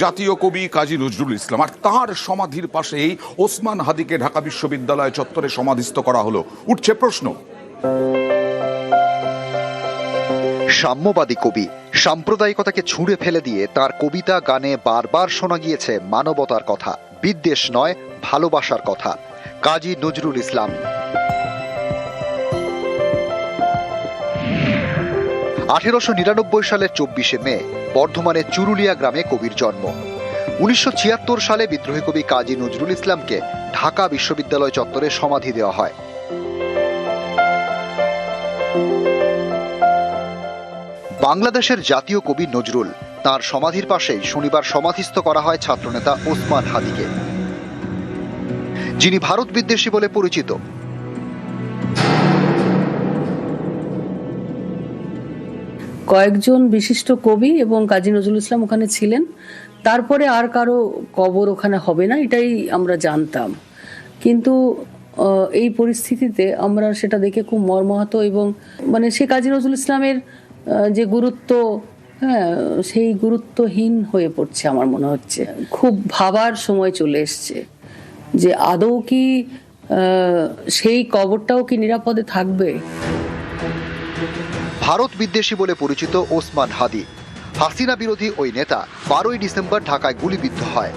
জাতীয় কবি কাজী নজরুল ইসলাম আর তাঁর সমাধির পাশেই ওসমান হাদিকে ঢাকা বিশ্ববিদ্যালয় চত্বরে সমাধিস্থ করা হলো। উঠছে প্রশ্ন, সাম্যবাদী কবি, সাম্প্রদায়িকতাকে ছুঁড়ে ফেলে দিয়ে তার কবিতা গানে বারবার শোনা গিয়েছে মানবতার কথা, বিদ্বেষ নয় ভালোবাসার কথা। কাজী নজরুল ইসলাম। 1899 সালের 24শে মে বর্ধমানের চুরুলিয়া গ্রামে কবির জন্ম। 1976 সালে বিদ্রোহী কবি কাজী নজরুল ইসলামকে ঢাকা বিশ্ববিদ্যালয় চত্বরে সমাধি দেওয়া হয়। বাংলাদেশের জাতীয় কবি নজরুল, তার সমাধির পাশেই শনিবার সমাধিস্থ করা হয় ছাত্রনেতা ওসমান হাদিকে, যিনি ভারত বিদ্বেষী বলে পরিচিত। কয়েকজন বিশিষ্ট কবি এবং কাজী নজরুল ইসলাম ওখানে ছিলেন, তারপরে আর কারো কবর ওখানে হবে না এটাই আমরা জানতাম। কিন্তু এই পরিস্থিতিতে আমরা সেটা দেখে খুব মর্মাহত এবং সে কাজী নজরুল ইসলামের যে গুরুত্ব, সেই গুরুত্বহীন হয়ে পড়ছে আমার মনে হচ্ছে। খুব ভাবার সময় চলে এসছে যে আদৌ কি সেই কবরটাও কি নিরাপদে থাকবে। ভারত বিদ্বেষী বলে পরিচিত ওসমান হাদি, হাসিনা বিরোধী ওই নেতা 12ই ডিসেম্বর ঢাকায় গুলিবিদ্ধ হয়।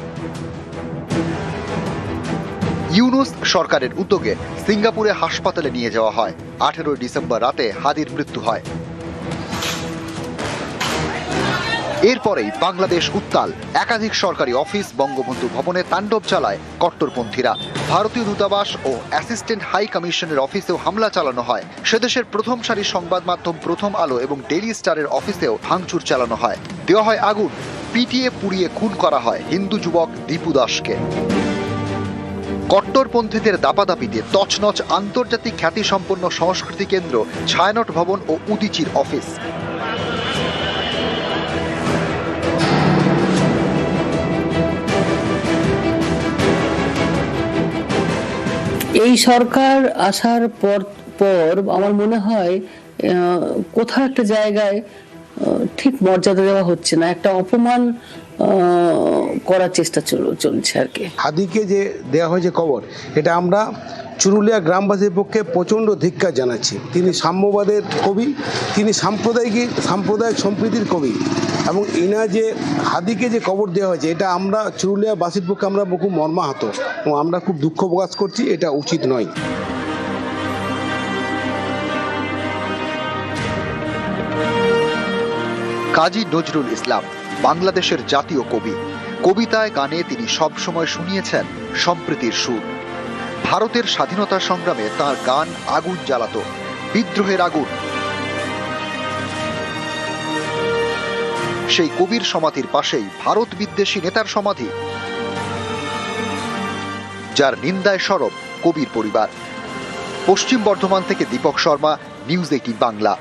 ইউনূস সরকারের উদ্যোগে সিঙ্গাপুরে হাসপাতালে নিয়ে যাওয়া হয়। 18 ডিসেম্বর রাতে হাদির মৃত্যু হয়। এরপরেই বাংলাদেশ উত্তাল। একাধিক সরকারি অফিস, বঙ্গবন্ধু ভবনে তাণ্ডব চালায় কট্টরপন্থীরা। ভারতীয় দূতাবাস ও অ্যাসিস্ট্যান্ট হাই কমিশনের অফিসেও হামলা চালানো হয়। সেদেশের প্রথম সারির সংবাদ মাধ্যম প্রথম আলো এবং ডেইলি স্টারের অফিসেও ভাঙচুর চালানো হয়। দেওয়া হয় আগুন, পিটিয়ে পুড়িয়ে খুন করা হয় হিন্দু যুবক দীপু দাসকে। কট্টরপন্থীদের দাপাদাপিতে তছনছ আন্তর্জাতিক খ্যাতিসম্পন্ন সংস্কৃতি কেন্দ্র, ছায়ানট ভবন ও উদীচীর অফিস। এই সরকার আসার পর আমার মনে হয় কোথাও একটা জায়গায় ঠিক মর্যাদা দেওয়া হচ্ছে না, একটা অপমান করার চেষ্টা চলছে আর কি। হাদিকে যে দেওয়া হয়েছে কবর, এটা আমরা চুরুলিয়া গ্রামবাসীর পক্ষে প্রচণ্ড ধিক্কার জানাচ্ছি। তিনি সাম্যবাদের কবি, তিনি সাম্প্রদায়িক সম্প্রীতির কবি, এবং ইনা যে হাদিকে যে কবর দেওয়া হয়েছে, এটা আমরা চুরুলিয়াবাসীর পক্ষে আমরা খুব মর্মাহত এবং আমরা খুব দুঃখ প্রকাশ করছি। এটা উচিত নয়। কাজী নজরুল ইসলাম বাংলাদেশের জাতীয় কবি। কবিতায় গানে তিনি সবসময় শুনিয়েছেন সম্প্রীতির সুর। ভারতের স্বাধীনতা সংগ্রামে তার গান আগুন জ্বালাতো, বিদ্রোহের আগুন। সেই কবির সমাধির পাশেই ভারত বিদ্বেষী নেতার সমাধি, যার নিন্দায় সরব কবির পরিবার। পশ্চিম বর্ধমান থেকে দীপক শর্মা, নিউজ 18 বাংলা।